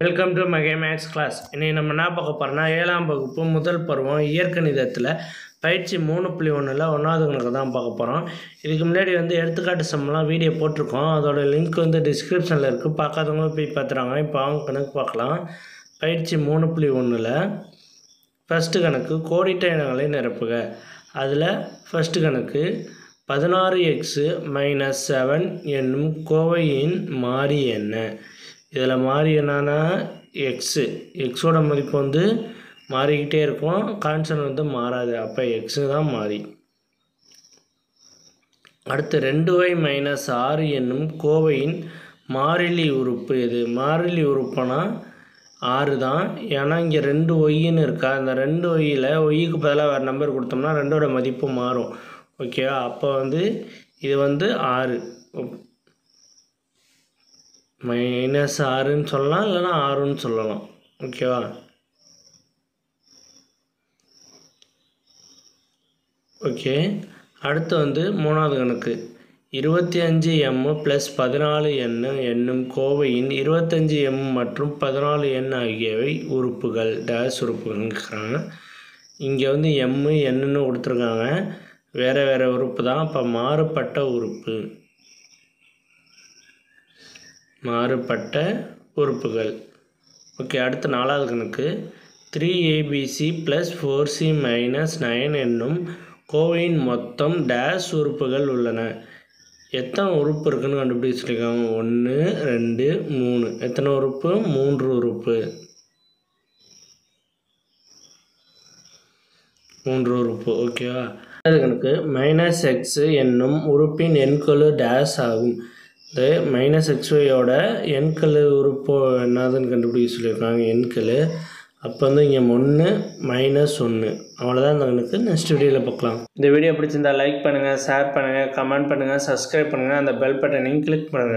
Welcome to மகே maths class. இன்றைக்கி நம்ம என்ன பார்க்க போகிறோம்னா 7ஆம் வகுப்பு முதல் பருவம் இயற்கணிதத்தில் பயிற்சி 3.1ல் 1வது கணக்கு தான் பார்க்க போகிறோம். இதுக்கு முன்னாடி எடுத்துக்காட்டு சம்மெலாம் வீடியோ போட்டிருக்கோம். அதோட லிங்க் டிஸ்கிரிப்ஷனில் இருக்குது. பார்க்காதவங்க போய் பார்த்துறாங்க. இப்போ அவங்க கணக்கு பார்க்கலாம். பயிற்சி 3.1ல் ஃபஸ்ட்டு கணக்கு கோடிட்ட இனங்களை நிரப்புக. அதில் ஃபஸ்ட்டு கணக்கு 16x - 7 என்னும் கோவையின் மாறி என்ன? இதில் மாறி என்னன்னா எக்ஸோட மதிப்பு மாறிக்கிட்டே இருக்கும். கான்ஸ்டன்ட் மாறாது. அப்போ எக்ஸு தான் மாறி. அடுத்து 2y - 6 என்னும் கோவையின் மாறிலி உறுப்பு எது? மாறிலி உறுப்புனா 6 தான். ஏன்னா இங்கே 2yன்னு இருக்கா. அந்த 2yயில் ஒய்க்கு பதிலாக வேறு நம்பர் கொடுத்தோம்னா 2ஓட மதிப்பு மாறும். ஓகேவா? அப்போ இது 6 -6ன்னு சொல்லலாம், இல்லைனா 6ன்னு சொல்லலாம். ஓகேவா? ஓகே. அடுத்து 3வது கணக்கு 25m + 14n என்னும் கோவையின் 25m மற்றும் 14n ஆகியவை உறுப்புகள் டேஸ் உறுப்புகள்ங்கிறாங்க. இங்கே என்னன்னு கொடுத்துருக்காங்க. வேறு வேறு உறுப்பு தான். அப்போ மாறுபட்ட உறுப்புகள். ஓகே. அடுத்து 4வது கணக்கு 3abc + 4c - 9 என்னும் கோவையின் மொத்தம் டேஸ் உறுப்புகள் உள்ளன. எத்தனை உறுப்பு இருக்குன்னு கண்டுபிடிச்சிருக்காங்க. 1 2 3. எத்தனை உறுப்பு? 3 உறுப்பு. 3 உறுப்பு. ஓகேவா? அடுத்த கணக்கு -x என்னும் உறுப்பின் எண்கெழு டேஸ் ஆகும். இந்த -xyயோட எண்கெழு உறுப்பு என்னதுன்னு கண்டுபிடிக்க சொல்லியிருக்காங்க. எண்கெழு. அப்போ இங்கே 1 -1. அவ்வளோதான் இந்த கணக்கு. நெக்ஸ்ட் வீடியோவில் பார்க்கலாம். இந்த வீடியோ பிடிச்சிருந்தா லைக் பண்ணுங்கள், ஷேர் பண்ணுங்கள், கமெண்ட் பண்ணுங்கள், சப்ஸ்கிரைப் பண்ணுங்கள், அந்த பெல் பட்டனையும் கிளிக் பண்ணுங்கள்.